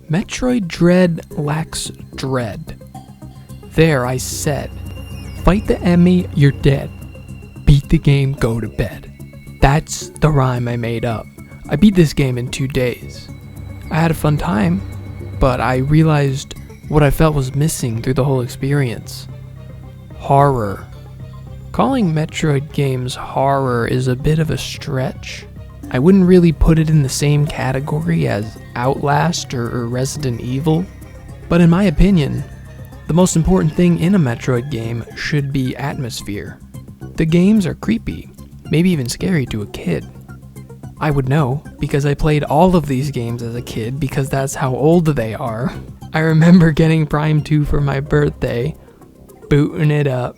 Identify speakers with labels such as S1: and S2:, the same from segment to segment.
S1: Metroid Dread lacks dread. There, I said, fight the enemy, you're dead. Beat the game, go to bed. That's the rhyme I made up. I beat this game in 2 days. I had a fun time, but I realized what I felt was missing through the whole experience. Horror. Calling Metroid games horror is a bit of a stretch. I wouldn't really put it in the same category as Outlast or Resident Evil, but in my opinion, the most important thing in a Metroid game should be atmosphere. The games are creepy, maybe even scary to a kid. I would know, because I played all of these games as a kid because that's how old they are. I remember getting Prime 2 for my birthday, booting it up,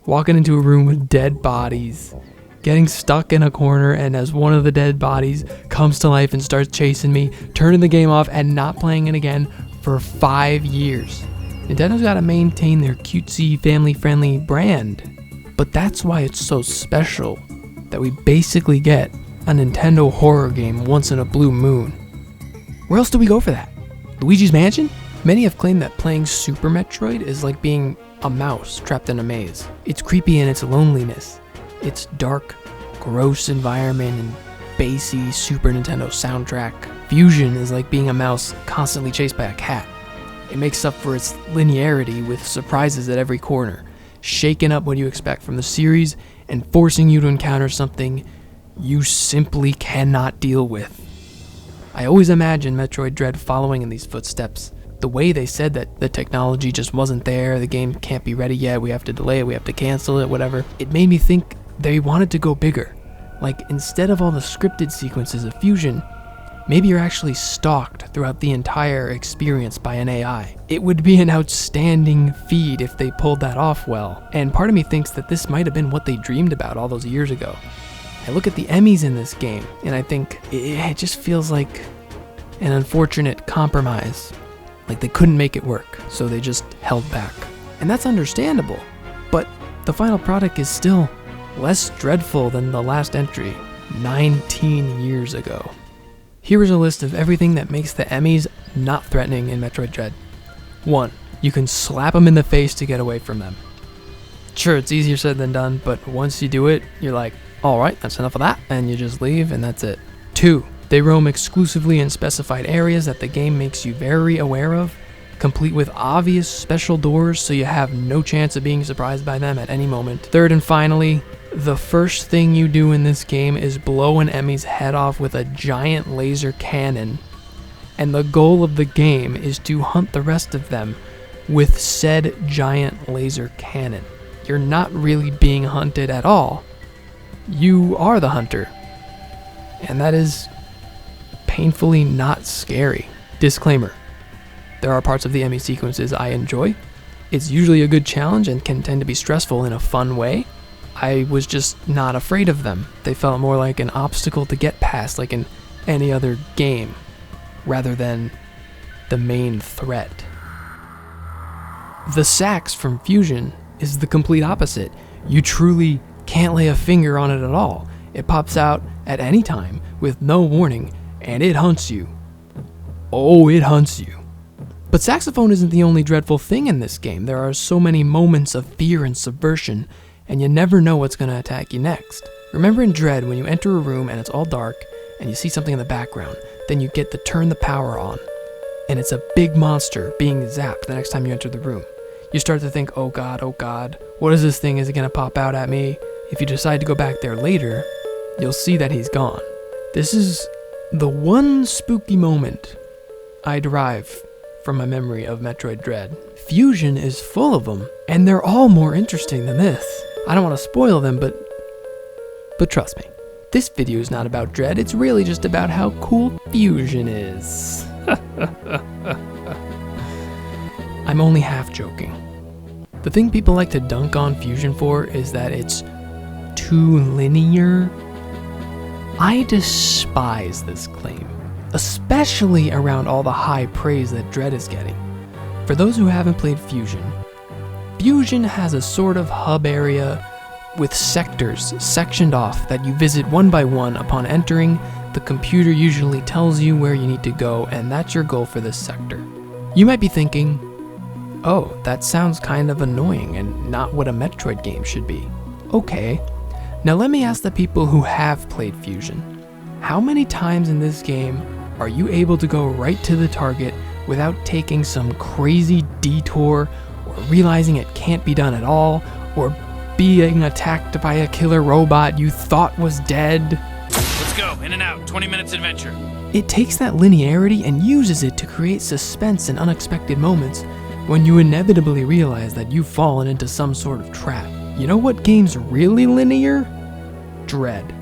S1: walking into a room with dead bodies, getting stuck in a corner, and as one of the dead bodies comes to life and starts chasing me, turning the game off and not playing it again for 5 years. Nintendo's gotta maintain their cutesy, family-friendly brand, but that's why it's so special that we basically get a Nintendo horror game once in a blue moon. Where else do we go for that? Luigi's Mansion? Many have claimed that playing Super Metroid is like being a mouse trapped in a maze. It's creepy in its loneliness, its dark, gross environment, and bassy Super Nintendo soundtrack. Fusion is like being a mouse constantly chased by a cat. It makes up for its linearity with surprises at every corner, shaking up what you expect from the series and forcing you to encounter something you simply cannot deal with. I always imagined Metroid Dread following in these footsteps. The way they said that the technology just wasn't there, the game can't be ready yet, we have to delay it, we have to cancel it, whatever. It made me think they wanted to go bigger. Like, instead of all the scripted sequences of Fusion, maybe you're actually stalked throughout the entire experience by an AI. It would be an outstanding feat if they pulled that off well, and part of me thinks that this might have been what they dreamed about all those years ago. I look at the Emmys in this game, and I think it just feels like an unfortunate compromise. Like they couldn't make it work, so they just held back. And that's understandable, but the final product is still less dreadful than the last entry, 19 years ago. Here is a list of everything that makes the Emmys not threatening in Metroid Dread. 1. You can slap them in the face to get away from them. Sure, it's easier said than done, but once you do it, you're like, alright, that's enough of that, and you just leave, and that's it. 2. They roam exclusively in specified areas that the game makes you very aware of, complete with obvious special doors so you have no chance of being surprised by them at any moment. 3rd and finally, the first thing you do in this game is blow an enemy's head off with a giant laser cannon, and the goal of the game is to hunt the rest of them with said giant laser cannon. You're not really being hunted at all. You are the hunter, and that is painfully not scary. Disclaimer: there are parts of the Emmy sequences I enjoy. It's usually a good challenge and can tend to be stressful in a fun way. I was just not afraid of them. They felt more like an obstacle to get past, like in any other game, rather than the main threat. The sax from Fusion is the complete opposite. You truly can't lay a finger on it at all. It pops out at any time with no warning, and it hunts you. Oh, it hunts you. But saxophone isn't the only dreadful thing in this game. There are so many moments of fear and subversion, and you never know what's going to attack you next. Remember in Dread when you enter a room and it's all dark, and you see something in the background, then you get to turn the power on, and it's a big monster being zapped the next time you enter the room. You start to think, oh god, what is this thing? Is it going to pop out at me? If you decide to go back there later, you'll see that he's gone. This is the one spooky moment I derive from my memory of Metroid Dread. Fusion is full of them, and they're all more interesting than this. I don't want to spoil them, but trust me, this video is not about Dread, it's really just about how cool Fusion is. I'm only half joking. The thing people like to dunk on Fusion for is that it's too linear. I despise this claim, especially around all the high praise that Dread is getting. For those who haven't played Fusion, Fusion has a sort of hub area with sectors sectioned off that you visit one by one upon entering the computer usually tells you where you need to go, and that's your goal for this sector. You might be thinking, oh, that sounds kind of annoying and not what a Metroid game should be. Okay, now let me ask the people who have played Fusion. How many times in this game are you able to go right to the target without taking some crazy detour, or realizing it can't be done at all, or being attacked by a killer robot you thought was dead?
S2: Let's go, in and out, 20 minutes adventure.
S1: It takes that linearity and uses it to create suspense and unexpected moments when you inevitably realize that you've fallen into some sort of trap. You know what game's really linear? Dread.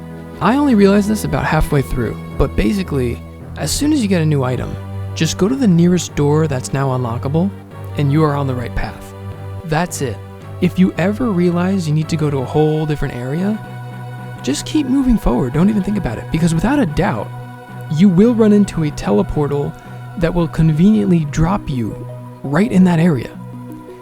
S1: I only realized this about halfway through, but basically, as soon as you get a new item, just go to the nearest door that's now unlockable, and you are on the right path. That's it. If you ever realize you need to go to a whole different area, just keep moving forward, don't even think about it, because without a doubt, you will run into a teleportal that will conveniently drop you right in that area.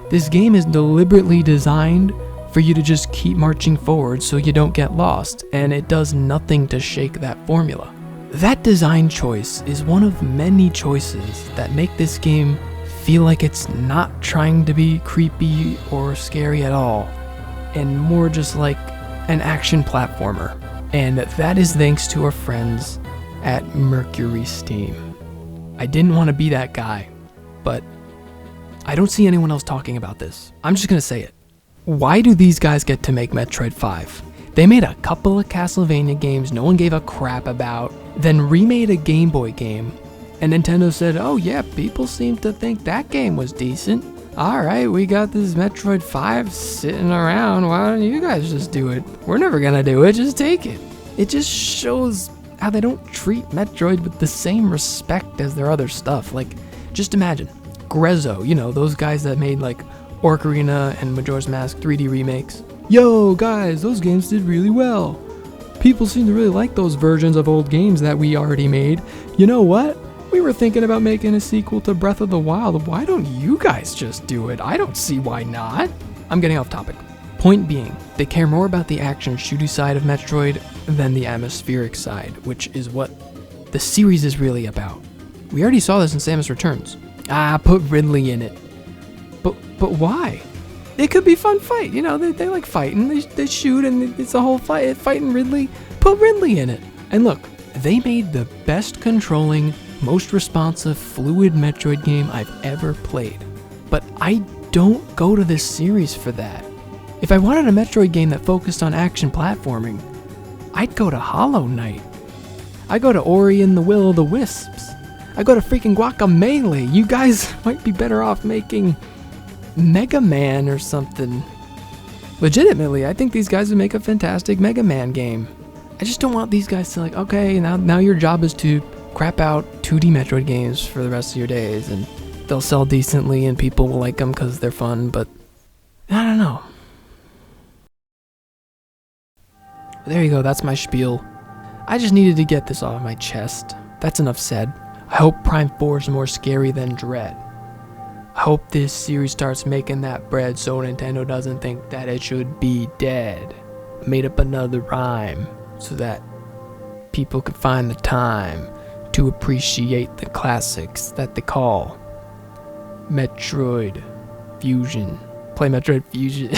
S1: This game is deliberately designed for you to just keep marching forward so you don't get lost, and it does nothing to shake that formula. That design choice is one of many choices that make this game feel like it's not trying to be creepy or scary at all, and more just like an action platformer. And that is thanks to our friends at Mercury Steam. I didn't want to be that guy, but I don't see anyone else talking about this. I'm just gonna say it. Why do these guys get to make Metroid 5? They made a couple of Castlevania games no one gave a crap about, then remade a Game Boy game, and Nintendo said, oh yeah, people seem to think that game was decent. Alright, we got this Metroid 5 sitting around, why don't you guys just do it? We're never gonna do it, just take it. It just shows how they don't treat Metroid with the same respect as their other stuff. Like, just imagine, Grezzo, you know, those guys that made like Ocarina and Majora's Mask 3D remakes. Yo guys, those games did really well. People seem to really like those versions of old games that we already made. You know what? We were thinking about making a sequel to Breath of the Wild. Why don't you guys just do it? I don't see why not. I'm getting off topic. Point being, they care more about the action shooty side of Metroid than the atmospheric side, which is what the series is really about. We already saw this in Samus Returns. Put Ridley in it. But why? It could be a fun fight, you know, they like fighting, they shoot, and it's a whole fight, fighting Ridley. Put Ridley in it. And look, they made the best controlling, most responsive, fluid Metroid game I've ever played. But I don't go to this series for that. If I wanted a Metroid game that focused on action platforming, I'd go to Hollow Knight. I'd go to Ori and the Will of the Wisps. I'd go to freaking Guacamelee. You guys might be better off making Mega Man or something. Legitimately, I think these guys would make a fantastic Mega Man game. I just don't want these guys to like, okay, now your job is to crap out 2D Metroid games for the rest of your days, and they'll sell decently and people will like them because they're fun, but I don't know. There you go, that's my spiel. I just needed to get this off my chest. That's enough said. I hope Prime 4 is more scary than Dread. I hope this series starts making that bread so Nintendo doesn't think that it should be dead. I made up another rhyme so that people can find the time to appreciate the classics that they call Metroid Fusion. Play Metroid Fusion.